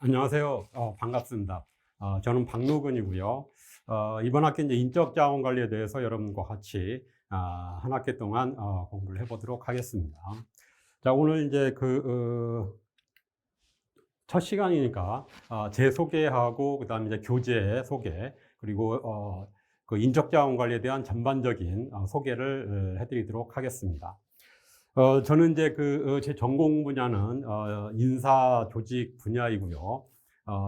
안녕하세요. 반갑습니다. 저는 박노근이고요. 이번 학기 이제 인적 자원 관리에 대해서 여러분과 같이 한 학기 동안 공부를 해보도록 하겠습니다. 자, 오늘 이제 첫 시간이니까 제 소개하고 그다음에 이제 교재 소개 그리고 그 인적 자원 관리에 대한 전반적인 소개를 해드리도록 하겠습니다. 저는 이제 제 전공 분야는 인사 조직 분야이고요.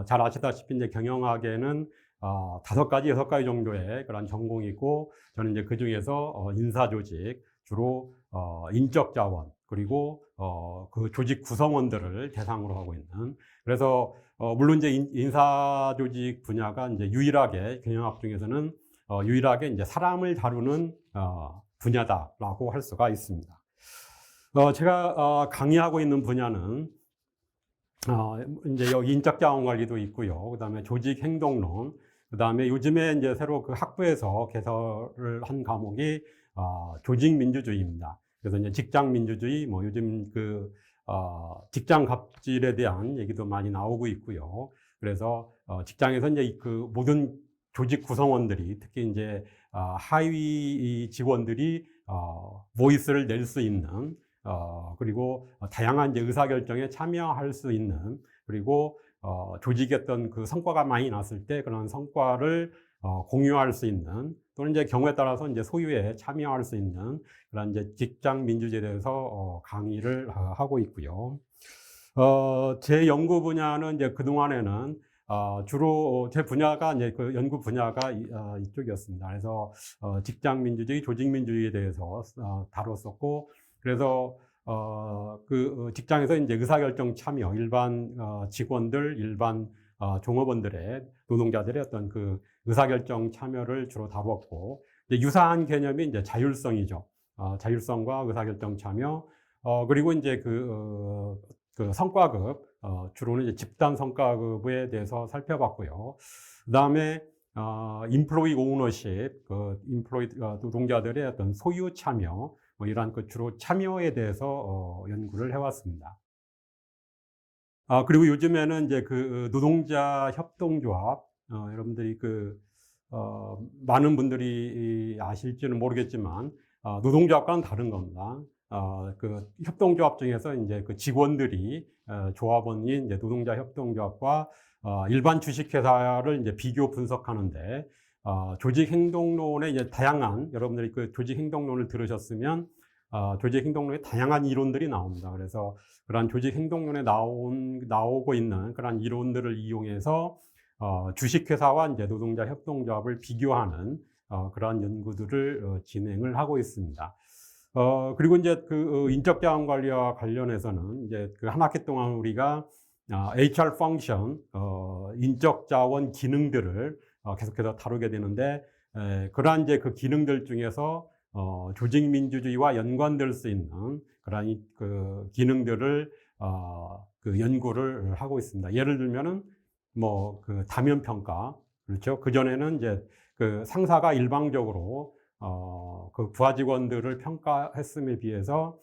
잘 아시다시피 이제 경영학에는 5가지, 6가지 정도의 그런 전공이 있고, 저는 이제 그 중에서 인사 조직, 주로 인적 자원, 그리고 그 조직 구성원들을 대상으로 하고 있는. 그래서 물론 이제 인사 조직 분야가 이제 유일하게 경영학 중에서는 유일하게 이제 사람을 다루는 분야다라고 할 수가 있습니다. 제가 강의하고 있는 분야는 이제 여기 인적 자원 관리도 있고요. 그다음에 조직 행동론, 그다음에 요즘에 이제 새로 그 학부에서 개설을 한 과목이 조직 민주주의입니다. 그래서 이제 직장 민주주의, 뭐 요즘 직장 갑질에 대한 얘기도 많이 나오고 있고요. 그래서 직장에서 이제 그 모든 조직 구성원들이, 특히 이제 하위 직원들이 보이스를 낼 수 있는, 그리고 다양한 이제 의사결정에 참여할 수 있는, 그리고 조직의 어떤 그 성과가 많이 났을 때 그런 성과를 공유할 수 있는, 또는 이제 경우에 따라서 이제 소유에 참여할 수 있는 그런 이제 직장 민주주의에 대해서 강의를 하고 있고요. 제 연구 분야는 이제 그동안에는 주로 제 분야가 이제 그 연구 분야가 이쪽이었습니다. 그래서 직장 민주주의, 조직 민주주의에 대해서 다뤘었고, 그래서 직장에서 이제 의사결정 참여, 일반 직원들, 일반 종업원들의, 노동자들의 어떤 그 의사결정 참여를 주로 다뤘고, 이제 유사한 개념이 이제 자율성이죠. 자율성과 의사결정 참여, 그리고 이제 그 성과급, 주로는 이제 집단 성과급에 대해서 살펴봤고요. 그 다음에 인플로이 오너십, 인플로이 노동자들의 어떤 소유 참여, 뭐 이러한 그 주로 참여에 대해서 연구를 해왔습니다. 그리고 요즘에는 이제 그 노동자 협동조합, 여러분들이 많은 분들이 아실지는 모르겠지만, 노동조합과는 다른 겁니다. 그 협동조합 중에서 이제 그 직원들이, 조합원인 이제 노동자 협동조합과 일반 주식회사를 이제 비교 분석하는데, 조직행동론의 이제 다양한, 여러분들이 그 조직행동론을 들으셨으면, 조직행동론의 다양한 이론들이 나옵니다. 그래서 그러한 조직행동론에 나오고 있는 그러한 이론들을 이용해서 주식회사와 이제 노동자 협동조합을 비교하는 그러한 연구들을 진행을 하고 있습니다. 그리고 이제 인적 자원 관리와 관련해서는 이제 그 한 학기 동안 우리가 HR 펑션, 인적 자원 기능들을 계속해서 다루게 되는데, 그러한 이제 그 기능들 중에서 조직 민주주의와 연관될 수 있는 그러한 그 기능들을 그 연구를 하고 있습니다. 예를 들면은 뭐 그 다면 평가, 그렇죠? 그 전에는 이제 그 상사가 일방적으로 그 부하 직원들을 평가했음에 비해서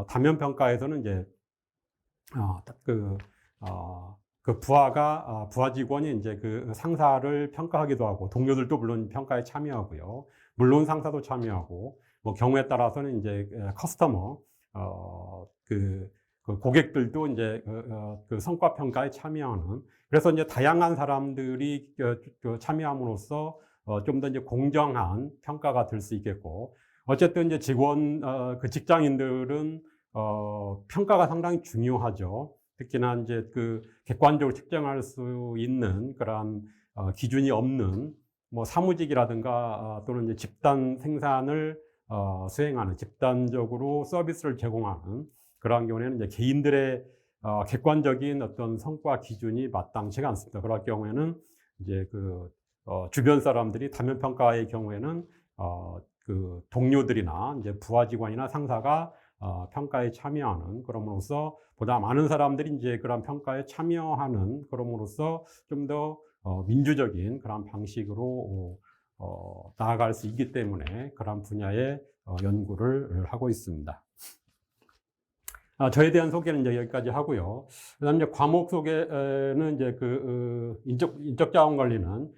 다면 평가에서는 이제 어, 그, 부하 직원이 이제 그 상사를 평가하기도 하고, 동료들도 물론 평가에 참여하고요. 물론 상사도 참여하고, 뭐 경우에 따라서는 이제 커스터머, 그 고객들도 이제 그 성과 평가에 참여하는, 그래서 이제 다양한 사람들이 참여함으로써 좀 더 이제 공정한 평가가 될 수 있겠고, 어쨌든 이제 그 직장인들은 평가가 상당히 중요하죠. 특히나 이제 그 객관적으로 측정할 수 있는 그러한 기준이 없는 뭐 사무직이라든가 또는 이제 집단 생산을 수행하는, 집단적으로 서비스를 제공하는 그러한 경우에는 이제 개인들의 객관적인 어떤 성과 기준이 마땅치가 않습니다. 그럴 경우에는 이제 주변 사람들이 다면 평가의 경우에는 그 동료들이나 이제 부하 직원이나 상사가 평가에 참여하는, 그럼으로써 보다 많은 사람들이 이제 그런 평가에 참여하는, 그럼으로써 좀 더 민주적인 그런 방식으로 나아갈 수 있기 때문에 그런 분야의 연구를 하고 있습니다. 저에 대한 소개는 이제 여기까지 하고요. 그다음에 이제 과목 소개는 이제 인적 자원 관리는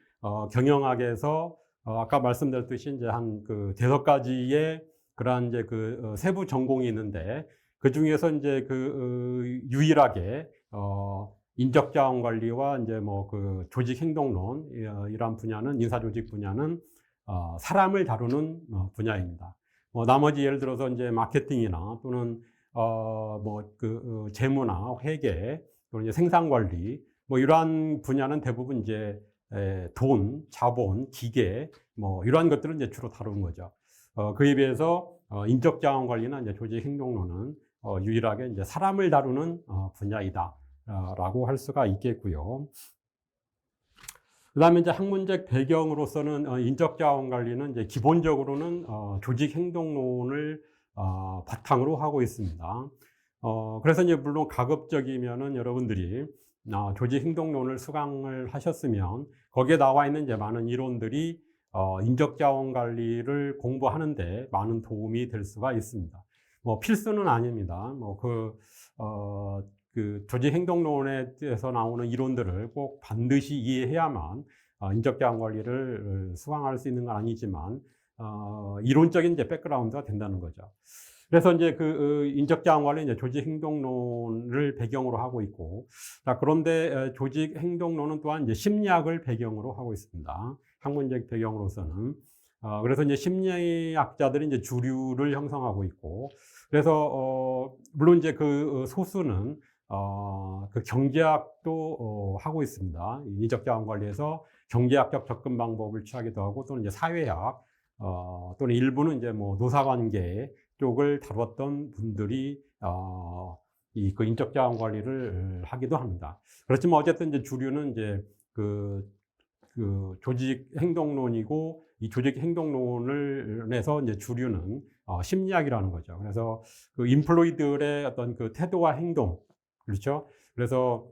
경영학에서 아까 말씀드렸듯이 이제 한 그 5가지의 그러한 이제 세부 전공이 있는데 그 중에서 이제 유일하게 인적 자원 관리와 이제 조직 행동론 이런 분야는 인사 조직 분야는 사람을 다루는 분야입니다. 나머지 예를 들어서 이제 마케팅이나 또는 재무나 회계 또는 이제 생산 관리 이러한 분야는 대부분 이제 돈, 자본, 기계 이러한 것들을 이제 주로 다루는 거죠. 그에 비해서 인적 자원 관리나 이제 조직 행동론은 유일하게 이제 사람을 다루는 분야이다라고 할 수가 있겠고요. 그다음에 이제 학문적 배경으로서는 인적 자원 관리는 이제 기본적으로는 조직 행동론을 바탕으로 하고 있습니다. 그래서 이제 물론 가급적이면은 여러분들이 조직 행동론을 수강을 하셨으면 거기에 나와 있는 이제 많은 이론들이 인적 자원 관리를 공부하는데 많은 도움이 될 수가 있습니다. 필수는 아닙니다. 조직 행동론에서 나오는 이론들을 꼭 반드시 이해해야만 인적 자원 관리를 수강할 수 있는 건 아니지만 이론적인 이제 백그라운드가 된다는 거죠. 그래서 이제 인적 자원 관리 이제 조직 행동론을 배경으로 하고 있고, 그런데 조직 행동론은 또한 이제 심리학을 배경으로 하고 있습니다. 학문적 배경으로서는. 그래서 이제 심리학자들이 이제 주류를 형성하고 있고, 그래서 물론 이제 소수는 경제학도 하고 있습니다. 인적 자원 관리에서 경제학적 접근 방법을 취하기도 하고, 또는 이제 사회학, 또는 일부는 이제 노사관계 쪽을 다뤘던 분들이 인적 자원 관리를 하기도 합니다. 그렇지만 어쨌든 이제 주류는 이제 조직 행동론이고, 이 조직 행동론에서 이제 주류는 심리학이라는 거죠. 그래서 인플로이들의 어떤 태도와 행동, 그렇죠? 그래서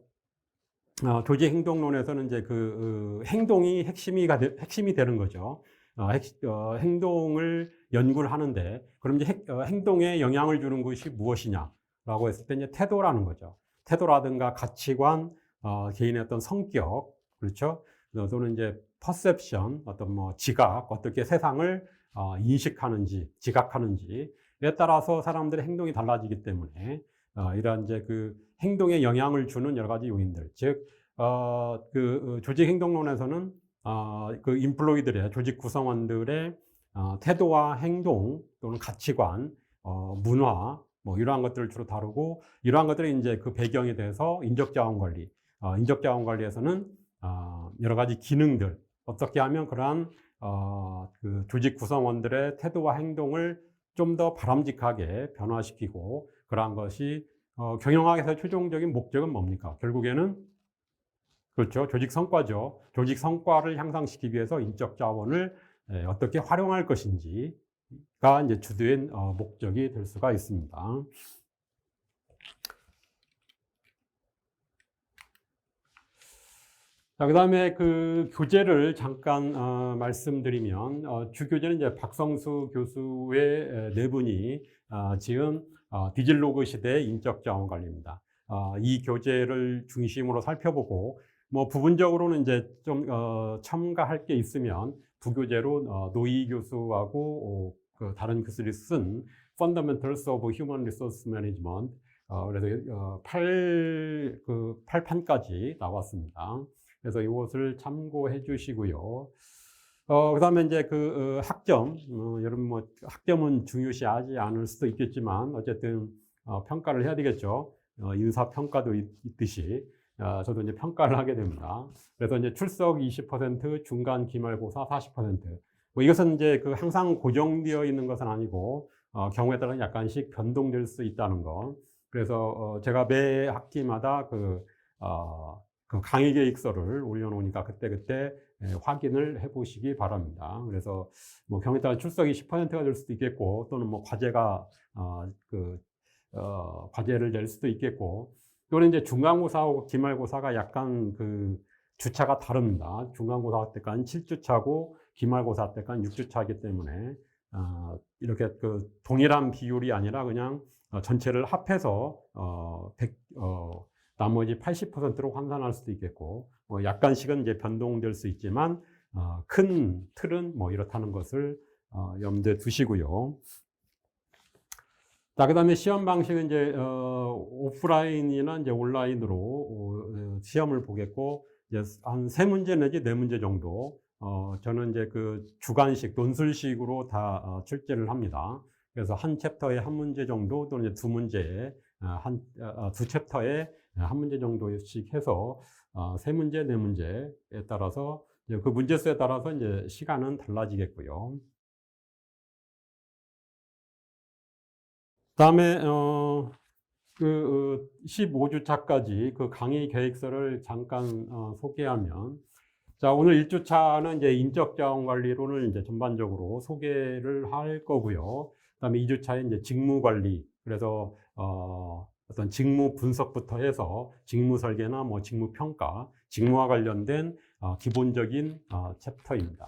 조직 행동론에서는 이제 행동이 핵심이 되는 거죠. 행동을 연구를 하는데, 그럼 이제 행동에 영향을 주는 것이 무엇이냐라고 했을 때 이제 태도라는 거죠. 태도라든가 가치관, 개인의 어떤 성격, 그렇죠? 또는 이제 퍼셉션, 어떤 지각, 어떻게 세상을 인식하는지, 지각하는지에 따라서 사람들의 행동이 달라지기 때문에 이러한 이제 행동에 영향을 주는 여러 가지 요인들, 즉 조직 행동론에서는 인플로이들의 조직 구성원들의 태도와 행동 또는 가치관, 문화 이러한 것들을 주로 다루고, 이러한 것들이 이제 배경에 대해서 인적 자원 관리, 인적 자원 관리에서는 여러 가지 기능들, 어떻게 하면 그러한 조직 구성원들의 태도와 행동을 좀 더 바람직하게 변화시키고, 그러한 것이 경영학에서 최종적인 목적은 뭡니까? 결국에는 그렇죠. 조직 성과죠. 조직 성과를 향상시키기 위해서 인적 자원을 어떻게 활용할 것인지가 이제 주된 목적이 될 수가 있습니다. 자, 그다음에 교재를 잠깐 말씀드리면, 주교재는 이제 박성수 교수의 네 분이 지은 디질로그 시대의 인적 자원 관리입니다. 이 교재를 중심으로 살펴보고, 부분적으로는 이제 좀 첨가할 게 있으면 부교재로 노희 교수하고 다른 교수들이 쓴 Fundamentals of Human Resource Management, 그래서 8판까지 나왔습니다. 그래서 이것을 참고해 주시고요. 그 다음에 이제 학점, 여러분 학점은 중요시하지 않을 수도 있겠지만, 어쨌든 평가를 해야 되겠죠. 인사평가도 있듯이, 저도 이제 평가를 하게 됩니다. 그래서 이제 출석 20%, 중간 기말고사 40%. 이것은 이제 항상 고정되어 있는 것은 아니고, 경우에 따라 약간씩 변동될 수 있다는 거. 그래서 제가 매 학기마다 강의 계획서를 올려놓으니까 그때그때 확인을 해보시기 바랍니다. 그래서 경우에 따라 출석이 10%가 될 수도 있겠고, 또는 과제가 과제를 낼 수도 있겠고, 또는 이제 중간고사하고 기말고사가 약간 주차가 다릅니다. 중간고사 때까지는 7주차고 기말고사 때까지는 6주차이기 때문에 이렇게 동일한 비율이 아니라 그냥 전체를 합해서 나머지 80%로 환산할 수도 있겠고, 약간씩은 이제 변동될 수 있지만 큰 틀은 뭐 이렇다는 것을 염두에 두시고요. 자, 그다음에 시험 방식은 이제 오프라인이나 이제 온라인으로 시험을 보겠고, 이제 한 3문제 내지 4문제 정도, 저는 이제 그 주관식 논술식으로 다 출제를 합니다. 그래서 한 챕터에 한 문제 정도, 또는 이제 두 문제에 두 챕터에 한 문제 정도씩 해서 3문제, 4문제에 따라서 그 문제 수에 따라서 이제 시간은 달라지겠고요. 그다음에 15주차까지 그 강의 계획서를 잠깐 소개하면, 자, 오늘 1주차는 이제 인적 자원 관리론을 이제 전반적으로 소개를 할 거고요. 그다음에 2주차에 이제 직무 관리, 그래서 어떤 직무 분석부터 해서 직무 설계나 뭐 직무 평가, 직무와 관련된 기본적인 챕터입니다.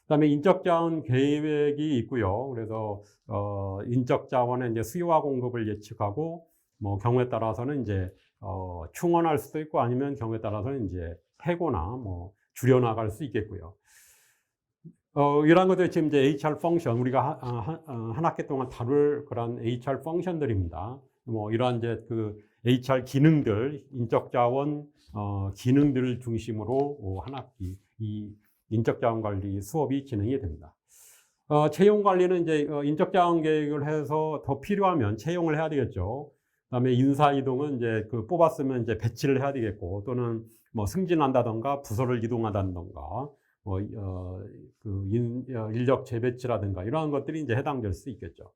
그다음에 인적 자원 계획이 있고요. 그래서 인적 자원의 이제 수요와 공급을 예측하고, 뭐 경우에 따라서는 이제 충원할 수도 있고, 아니면 경우에 따라서는 이제 해고나 뭐 줄여나갈 수 있겠고요. 이러한 것들이 지금 이제 HR 펑션, 우리가 한 학기 동안 다룰 그런 HR 펑션들입니다. 뭐 이러한 이제 그 HR 기능들, 인적 자원 기능들을 중심으로 한 학기 이 인적 자원 관리 수업이 진행이 됩니다. 채용 관리는 이제 인적 자원 계획을 해서 더 필요하면 채용을 해야 되겠죠. 그다음에 인사 이동은 이제 그 뽑았으면 이제 배치를 해야 되겠고, 또는 뭐 승진한다던가 부서를 이동한다던가, 인력 재배치라든가 이러한 것들이 이제 해당될 수 있겠죠.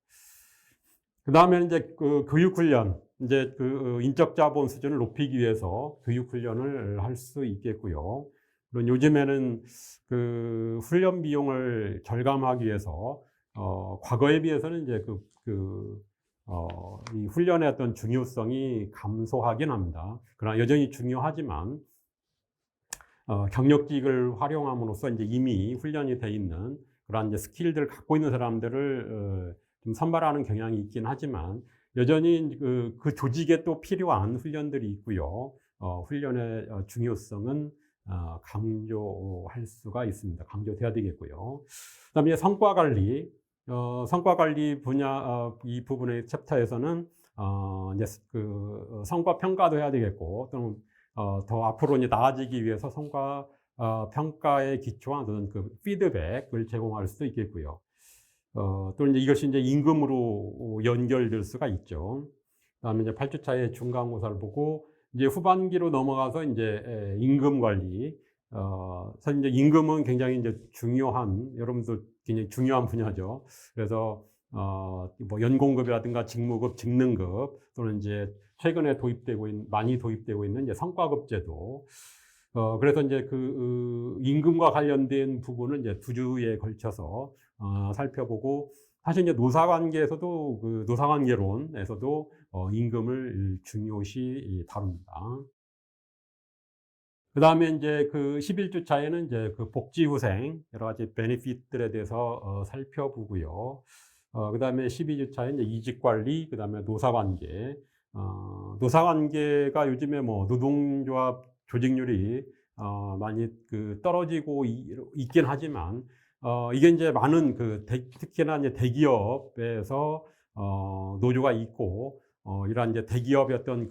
그 다음에 이제 그 교육훈련, 이제 그 인적 자본 수준을 높이기 위해서 교육훈련을 할 수 있겠고요. 물론 요즘에는 그 훈련 비용을 절감하기 위해서 과거에 비해서는 이제 이 훈련의 어떤 중요성이 감소하긴 합니다. 그러나 여전히 중요하지만 경력직을 활용함으로써 이제 이미 훈련이 돼 있는 그러한 이제 스킬들을 갖고 있는 사람들을 좀 선발하는 경향이 있긴 하지만, 여전히 그 조직에 또 필요한 훈련들이 있고요. 훈련의 중요성은 강조할 수가 있습니다. 강조돼야 되겠고요. 그다음에 성과 관리, 성과 관리 분야 이 부분의 챕터에서는 이제 그 성과 평가도 해야 되겠고, 또는 더 앞으로 이제 나아지기 위해서 성과 평가에 기초한 어떤 그 피드백을 제공할 수도 있겠고요. 또는 이제 이것이 이제 임금으로 연결될 수가 있죠. 그다음에 이제 8주차에 중간고사를 보고, 이제 후반기로 넘어가서 이제 임금 관리. 사실 이제 임금은 굉장히 이제 중요한, 여러분도 굉장히 중요한 분야죠. 그래서 뭐 연공급이라든가 직무급, 직능급, 또는 이제 최근에 많이 도입되고 있는 이제 성과급 제도. 그래서 이제 그 임금과 관련된 부분은 이제 2주에 걸쳐서 살펴보고, 사실 이제 노사관계에서도 그 노사관계론에서도 임금을 중요시 다룹니다. 그 다음에 이제 그 11주차에는 이제 그 복지후생, 여러 가지 베네핏들에 대해서 살펴보고요. 그 다음에 12주차에 이제 이직관리, 그 다음에 노사관계. 노사관계가 요즘에 뭐 노동조합 조직률이 많이 그 떨어지고 있긴 하지만, 이게 이제 많은 특히나 이제 대기업에서 노조가 있고, 이러한 이제 대기업의 어떤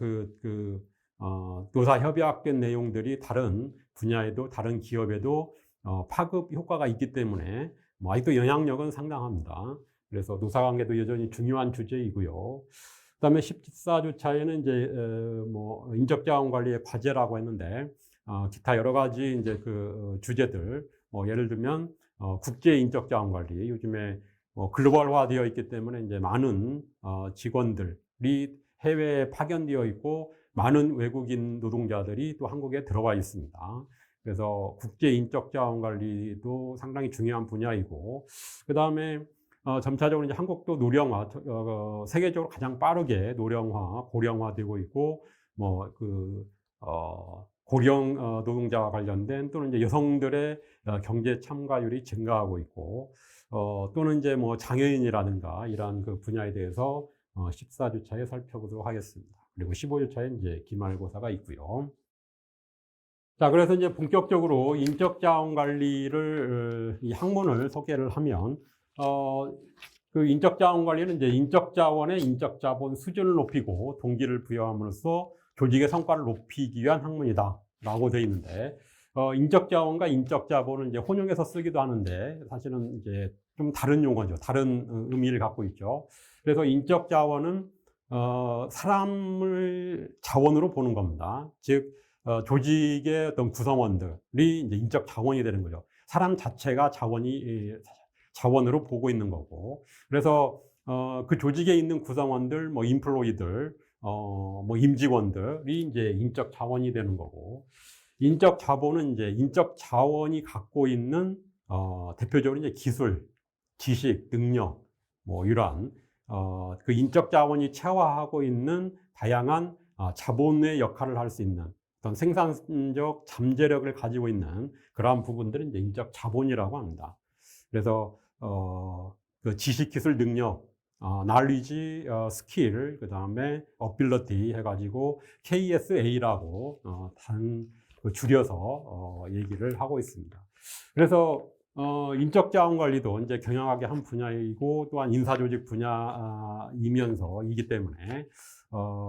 노사 협약된 내용들이 다른 분야에도, 다른 기업에도 파급 효과가 있기 때문에 뭐 아직도 영향력은 상당합니다. 그래서 노사관계도 여전히 중요한 주제이고요. 그다음에 14주차에는 이제 뭐 인적자원 관리의 과제라고 했는데, 기타 여러 가지 이제 그 주제들, 뭐 예를 들면 국제 인적자원 관리, 요즘에 글로벌화되어 있기 때문에 이제 많은 직원들이 해외에 파견되어 있고, 많은 외국인 노동자들이 또 한국에 들어와 있습니다. 그래서 국제 인적 자원 관리도 상당히 중요한 분야이고, 그 다음에 점차적으로 이제 한국도 노령화, 세계적으로 가장 빠르게 노령화, 고령화되고 있고, 뭐 고령 노동자와 관련된, 또는 이제 여성들의 경제 참가율이 증가하고 있고, 또는 이제 뭐 장애인이라든가 이러한 그 분야에 대해서 14주차에 살펴보도록 하겠습니다. 그리고 15주차에 이제 기말고사가 있고요. 자, 그래서 이제 본격적으로 인적 자원 관리를, 이 학문을 소개를 하면, 그 인적 자원 관리는 이제 인적 자원의 인적 자본 수준을 높이고 동기를 부여함으로써 조직의 성과를 높이기 위한 학문이다 라고 되어 있는데, 인적 자원과 인적 자본은 이제 혼용해서 쓰기도 하는데, 사실은 이제 좀 다른 용어죠. 다른 의미를 갖고 있죠. 그래서 인적 자원은, 사람을 자원으로 보는 겁니다. 즉, 조직의 어떤 구성원들이 이제 인적 자원이 되는 거죠. 사람 자체가 자원으로 보고 있는 거고. 그래서, 그 조직에 있는 구성원들, 뭐, 인플로이들, 뭐, 임직원들이 이제 인적 자원이 되는 거고. 인적 자본은 이제 인적 자원이 갖고 있는, 대표적으로 이제 기술, 지식, 능력, 뭐, 이러한, 그 인적 자원이 체화하고 있는 다양한 자본의 역할을 할 수 있는 어떤 생산적 잠재력을 가지고 있는 그러한 부분들은 이제 인적 자본이라고 합니다. 그래서 그 지식, 기술, 능력, knowledge, skill, 그 다음에 ability 해가지고 KSA라고 줄여서 얘기를 하고 있습니다. 그래서 인적 자원 관리도 이제 경영학의 한 분야이고 또한 인사조직 분야이면서이기 때문에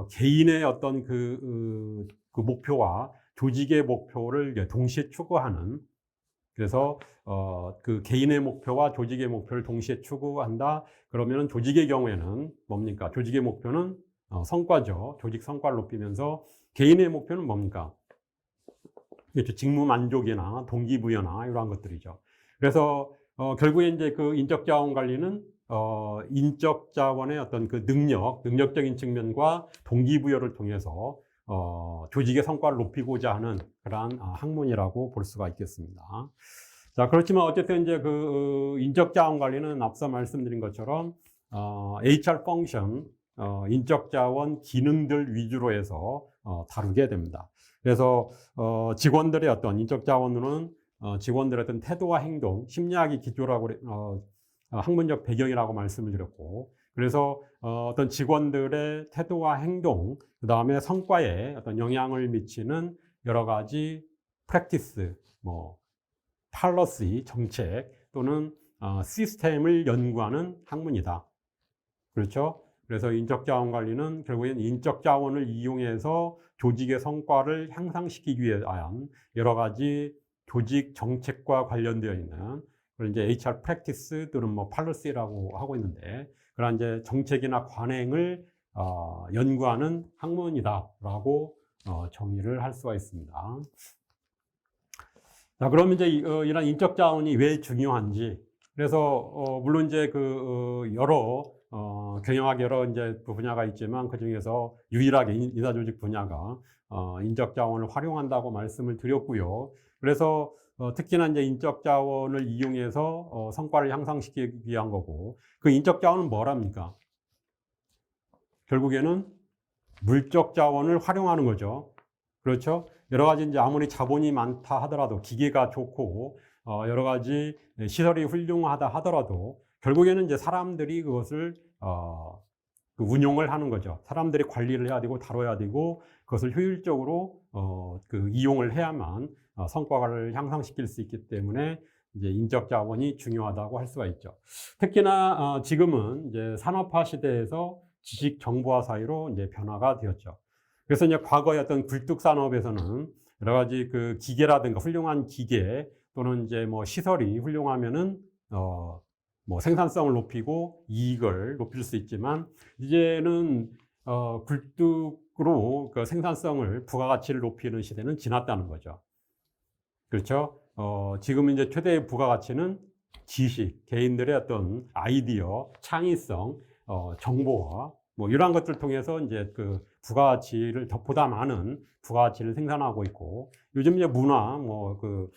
개인의 어떤 그 목표와 조직의 목표를 동시에 추구하는, 그래서 그 개인의 목표와 조직의 목표를 동시에 추구한다. 그러면은 조직의 경우에는 뭡니까? 조직의 목표는 성과죠. 조직 성과를 높이면서 개인의 목표는 뭡니까? 그렇죠. 직무 만족이나 동기부여나 이러한 것들이죠. 그래서 결국에 이제 그 인적 자원 관리는 인적 자원의 어떤 그 능력적인 측면과 동기부여를 통해서 조직의 성과를 높이고자 하는 그러한 학문이라고 볼 수가 있겠습니다. 자, 그렇지만 어쨌든 이제 그 인적 자원 관리는 앞서 말씀드린 것처럼 HR 펑션, 인적 자원 기능들 위주로 해서 다루게 됩니다. 그래서 직원들의 어떤 인적 자원으로는 직원들의 어떤 태도와 행동, 심리학이 기초라고 학문적 배경이라고 말씀을 드렸고, 그래서 어떤 직원들의 태도와 행동, 그 다음에 성과에 어떤 영향을 미치는 여러 가지 프랙티스, 뭐 팔러시, 정책 또는 시스템을 연구하는 학문이다. 그렇죠? 그래서 인적 자원 관리는 결국엔 인적 자원을 이용해서 조직의 성과를 향상시키기 위한 여러 가지 조직 정책과 관련되어 있는 그런 이제 HR 프랙티스 또는 뭐 팔러시라고 하고 있는데, 그런 이제 정책이나 관행을 연구하는 학문이다라고 정의를 할 수가 있습니다. 자, 그러면 이제 이런 인적 자원이 왜 중요한지. 그래서 물론 이제 그 여러 경영학 여러 이제 분야가 있지만 그 중에서 유일하게 인사조직 분야가 인적 자원을 활용한다고 말씀을 드렸고요. 그래서 특히나 이제 인적 자원을 이용해서 성과를 향상시키기 위한 거고, 그 인적 자원은 뭐랍니까? 결국에는 물적 자원을 활용하는 거죠. 그렇죠? 여러 가지 이제 아무리 자본이 많다 하더라도, 기계가 좋고 여러 가지 시설이 훌륭하다 하더라도 결국에는 이제 사람들이 그것을 그 운용을 하는 거죠. 사람들이 관리를 해야 되고 다뤄야 되고 그것을 효율적으로 그 이용을 해야만 성과를 향상시킬 수 있기 때문에 이제 인적 자원이 중요하다고 할 수가 있죠. 특히나 지금은 이제 산업화 시대에서 지식 정보화 사회로 이제 변화가 되었죠. 그래서 이제 과거의 어떤 굴뚝 산업에서는 여러 가지 그 기계라든가 훌륭한 기계 또는 이제 뭐 시설이 훌륭하면은 뭐 생산성을 높이고 이익을 높일 수 있지만, 이제는 굴뚝으로 그 생산성을, 부가가치를 높이는 시대는 지났다는 거죠. 그렇죠? 지금 이제 최대의 부가가치는 지식, 개인들의 어떤 아이디어, 창의성, 정보화, 뭐 이러한 것들을 통해서 이제 그 부가가치를 보다 많은 부가가치를 생산하고 있고, 요즘 이제 문화, 뭐 그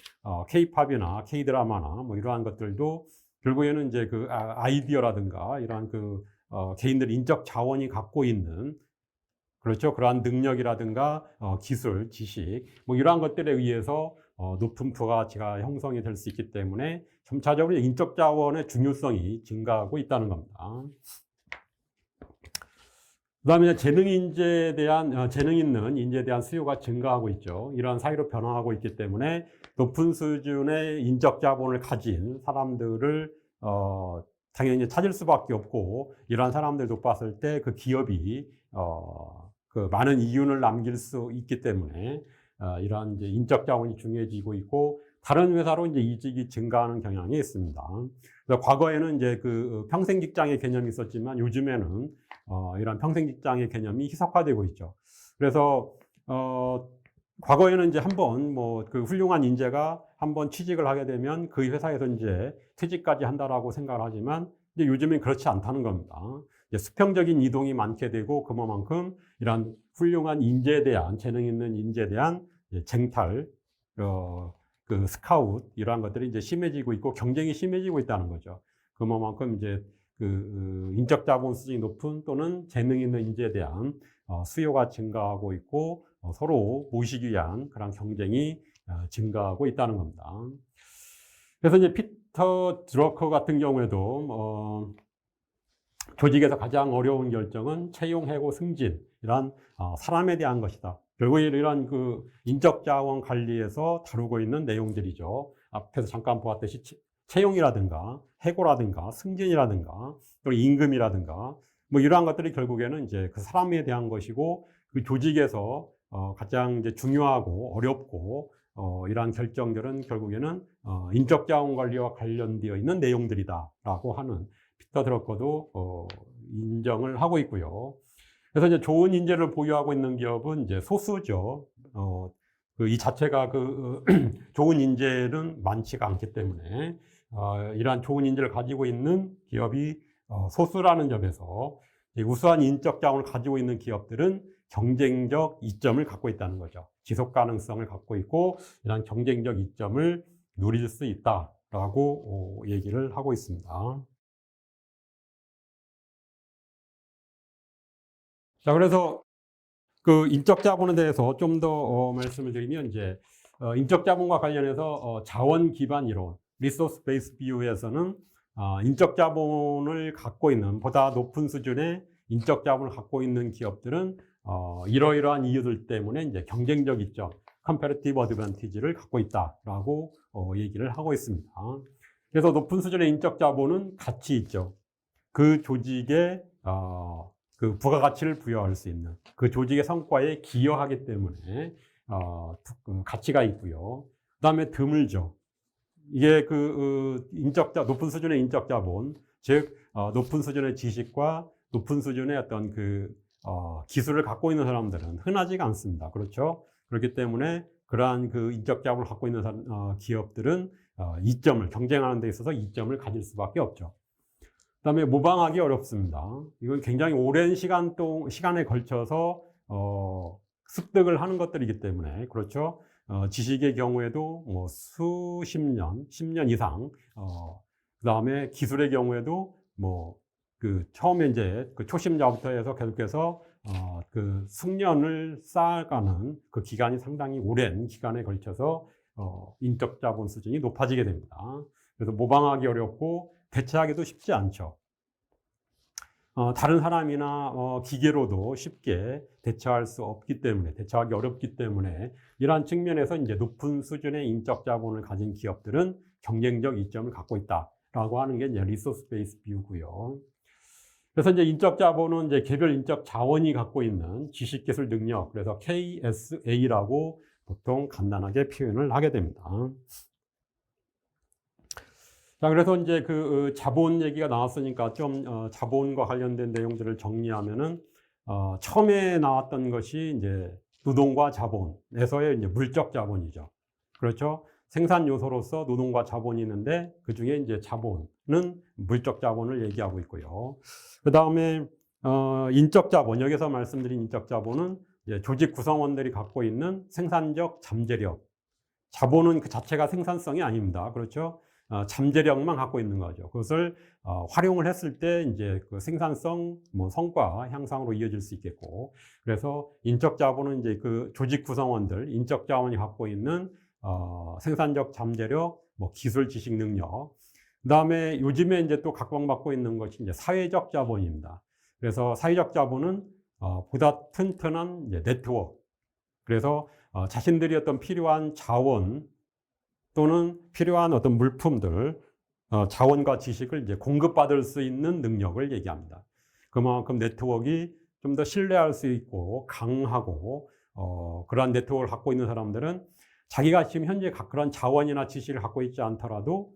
K-팝이나 K-드라마나 뭐 이러한 것들도 결국에는 이제 그 아이디어라든가 이러한 그 개인들 인적 자원이 갖고 있는, 그렇죠, 그러한 능력이라든가 기술, 지식 뭐 이러한 것들에 의해서 높은 부가가치가 형성이 될 수 있기 때문에 점차적으로 인적 자원의 중요성이 증가하고 있다는 겁니다. 그다음에 재능 인재에 대한 재능 있는 인재에 대한 수요가 증가하고 있죠. 이러한 사회로 변화하고 있기 때문에 높은 수준의 인적 자본을 가진 사람들을 당연히 찾을 수밖에 없고, 이러한 사람들도 봤을 때 그 기업이 그 많은 이윤을 남길 수 있기 때문에 이러한 이제 인적 자본이 중요해지고 있고, 다른 회사로 이제 이직이 증가하는 경향이 있습니다. 그래서 과거에는 이제 그 평생 직장의 개념이 있었지만 요즘에는 이런 평생 직장의 개념이 희석화되고 있죠. 그래서 과거에는 이제 한번 뭐 그 훌륭한 인재가 한번 취직을 하게 되면 그 회사에서 이제 퇴직까지 한다라고 생각을 하지만, 이제 요즘엔 그렇지 않다는 겁니다. 이제 수평적인 이동이 많게 되고, 그만큼 이런 훌륭한 인재에 대한, 재능 있는 인재에 대한 쟁탈, 그 스카웃, 이러한 것들이 이제 심해지고 있고 경쟁이 심해지고 있다는 거죠. 그만큼 이제 그 인적 자본 수준이 높은 또는 재능 있는 인재에 대한 수요가 증가하고 있고, 서로 모시기 위한 그런 경쟁이 증가하고 있다는 겁니다. 그래서 이제 피터 드러커 같은 경우에도 조직에서 가장 어려운 결정은 채용, 해고, 승진, 이런 사람에 대한 것이다. 결국 이런 그 인적 자원 관리에서 다루고 있는 내용들이죠. 앞에서 잠깐 보았듯이 채용이라든가 해고라든가 승진이라든가 또 임금이라든가 뭐 이러한 것들이 결국에는 이제 그 사람에 대한 것이고, 그 조직에서 가장 이제 중요하고 어렵고 이러한 결정들은 결국에는 인적 자원 관리와 관련되어 있는 내용들이다라고 하는 피터 드러커도 인정을 하고 있고요. 그래서 이제 좋은 인재를 보유하고 있는 기업은 이제 소수죠. 이 자체가 좋은 인재는 많지가 않기 때문에 이러한 좋은 인재를 가지고 있는 기업이 소수라는 점에서 우수한 인적 자원을 가지고 있는 기업들은 경쟁적 이점을 갖고 있다는 거죠. 지속 가능성을 갖고 있고 이러한 경쟁적 이점을 누릴 수 있다라고 얘기를 하고 있습니다. 자, 그래서 그 인적 자본에 대해서 좀 더 말씀을 드리면, 이제 인적 자본과 관련해서 자원 기반 이론, 리소스 베이스 비유에서는 인적 자본을 갖고 있는, 보다 높은 수준의 인적 자본을 갖고 있는 기업들은 이러이러한 이유들 때문에 이제 경쟁적 이점, 컴패리티브 어드밴티지를 갖고 있다라고 얘기를 하고 있습니다. 그래서 높은 수준의 인적 자본은 가치 있죠. 그 조직에 그 부가가치를 부여할 수 있는, 그 조직의 성과에 기여하기 때문에 가치가 있고요. 그 다음에 드물죠. 이게 높은 수준의 인적 자본, 즉 높은 수준의 지식과 높은 수준의 어떤 기술을 갖고 있는 사람들은 흔하지가 않습니다. 그렇죠? 그렇기 때문에 그러한 그 인적 자본을 갖고 있는 기업들은 이점을, 경쟁하는 데 있어서 이점을 가질 수밖에 없죠. 그 다음에 모방하기 어렵습니다. 이건 굉장히 오랜 시간에 걸쳐서 습득을 하는 것들이기 때문에, 그렇죠? 지식의 경우에도 뭐 수십 년, 10년 이상, 그 다음에 기술의 경우에도 뭐 처음에 이제 그 초심자부터 해서 계속해서 그 숙련을 쌓아가는 그 기간이 상당히 오랜 기간에 걸쳐서 인적 자본 수준이 높아지게 됩니다. 그래서 모방하기 어렵고 대체하기도 쉽지 않죠. 다른 사람이나 기계로도 쉽게 대처할 수 없기 때문에, 대처하기 어렵기 때문에, 이러한 측면에서 이제 높은 수준의 인적 자본을 가진 기업들은 경쟁적 이점을 갖고 있다라고 하는 게 이제 리소스 베이스 비유고요. 그래서 이제 인적 자본은 이제 개별 인적 자원이 갖고 있는 지식, 기술, 능력, 그래서 KSA라고 보통 간단하게 표현을 하게 됩니다. 자, 그래서 이제 자본 얘기가 나왔으니까 좀 자본과 관련된 내용들을 정리하면은 처음에 나왔던 것이 이제 노동과 자본에서의 이제 물적 자본이죠. 그렇죠? 생산 요소로서 노동과 자본이 있는데 그 중에 이제 자본은 물적 자본을 얘기하고 있고요. 그 다음에 인적 자본, 여기서 말씀드린 인적 자본은 이제 조직 구성원들이 갖고 있는 생산적 잠재력. 자본은 그 자체가 생산성이 아닙니다. 그렇죠? 잠재력만 갖고 있는 거죠. 그것을 활용을 했을 때 이제 그 생산성, 뭐 성과 향상으로 이어질 수 있겠고, 그래서 인적 자본은 이제 그 조직 구성원들, 인적 자원이 갖고 있는 생산적 잠재력, 뭐 기술, 지식, 능력. 그다음에 요즘에 이제 또 각광받고 있는 것이 이제 사회적 자본입니다. 그래서 사회적 자본은 보다 튼튼한 이제 네트워크. 그래서 자신들이 어떤 필요한 자원 또는 필요한 어떤 물품들, 자원과 지식을 이제 공급받을 수 있는 능력을 얘기합니다. 그만큼 네트워크가 좀 더 신뢰할 수 있고 강하고, 그러한 네트워크를 갖고 있는 사람들은 자기가 지금 현재 그런 자원이나 지식을 갖고 있지 않더라도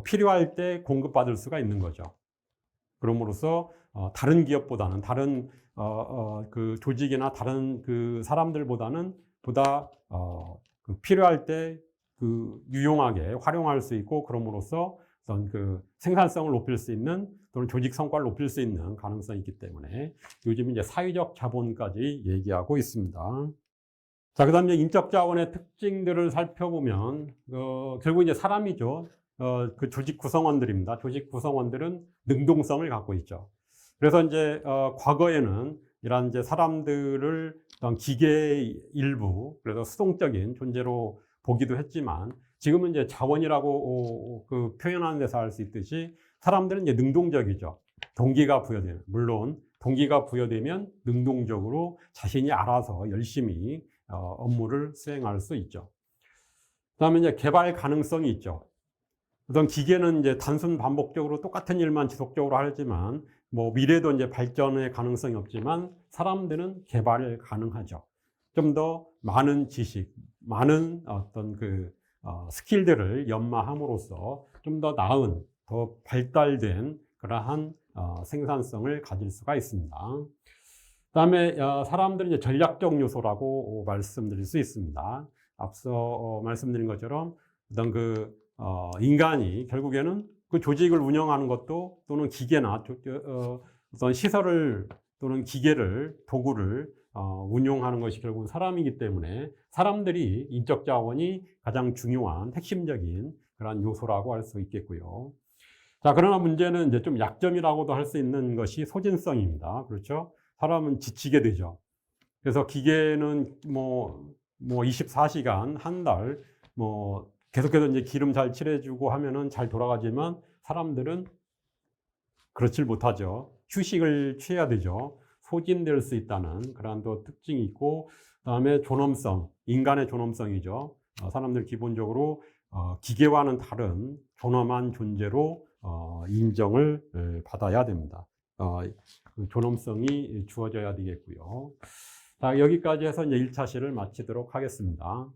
필요할 때 공급받을 수가 있는 거죠. 그럼으로써 다른 기업보다는, 다른 그 조직이나 다른 그 사람들보다는 보다 필요할 때 그 유용하게 활용할 수 있고, 그럼으로써 어떤 그 생산성을 높일 수 있는 또는 조직 성과를 높일 수 있는 가능성이 있기 때문에 요즘 이제 사회적 자본까지 얘기하고 있습니다. 자, 그 다음에 인적 자원의 특징들을 살펴보면, 결국 이제 사람이죠. 그 조직 구성원들입니다. 조직 구성원들은 능동성을 갖고 있죠. 그래서 이제, 과거에는 이러한 이제 사람들을 어떤 기계의 일부, 그래서 수동적인 존재로 보기도 했지만, 지금은 이제 자원이라고 그 표현하는 데서 알 수 있듯이 사람들은 이제 능동적이죠. 동기가 부여되면, 물론 동기가 부여되면 능동적으로 자신이 알아서 열심히 업무를 수행할 수 있죠. 그다음에 이제 개발 가능성이 있죠. 어떤 기계는 이제 단순 반복적으로 똑같은 일만 지속적으로 하지만, 뭐 미래도 이제 발전의 가능성이 없지만 사람들은 개발이 가능하죠. 좀 더 많은 지식, 많은 어떤 그 스킬들을 연마함으로써 좀 더 나은, 더 발달된 그러한 생산성을 가질 수가 있습니다. 그다음에 사람들은 이제 전략적 요소라고 말씀드릴 수 있습니다. 앞서 말씀드린 것처럼 어떤 그 인간이 결국에는 그 조직을 운영하는 것도, 또는 기계나 어떤 시설을 또는 기계를, 도구를 운용하는 것이 결국 사람이기 때문에 사람들이 인적 자원이 가장 중요한 핵심적인 그런 요소라고 할 수 있겠고요. 자, 그러나 문제는 이제 좀 약점이라고도 할 수 있는 것이 소진성입니다. 그렇죠? 사람은 지치게 되죠. 그래서 기계는 뭐 24시간, 한 달, 뭐 계속해서 이제 기름 잘 칠해주고 하면은 잘 돌아가지만 사람들은 그렇질 못하죠. 휴식을 취해야 되죠. 소진될 수 있다는 그러한 또 특징이 있고, 그다음에 존엄성, 인간의 존엄성이죠. 사람들 기본적으로 기계와는 다른 존엄한 존재로 인정을 받아야 됩니다. 그 존엄성이 주어져야 되겠고요. 자, 여기까지 해서 이제 1차 시를 마치도록 하겠습니다.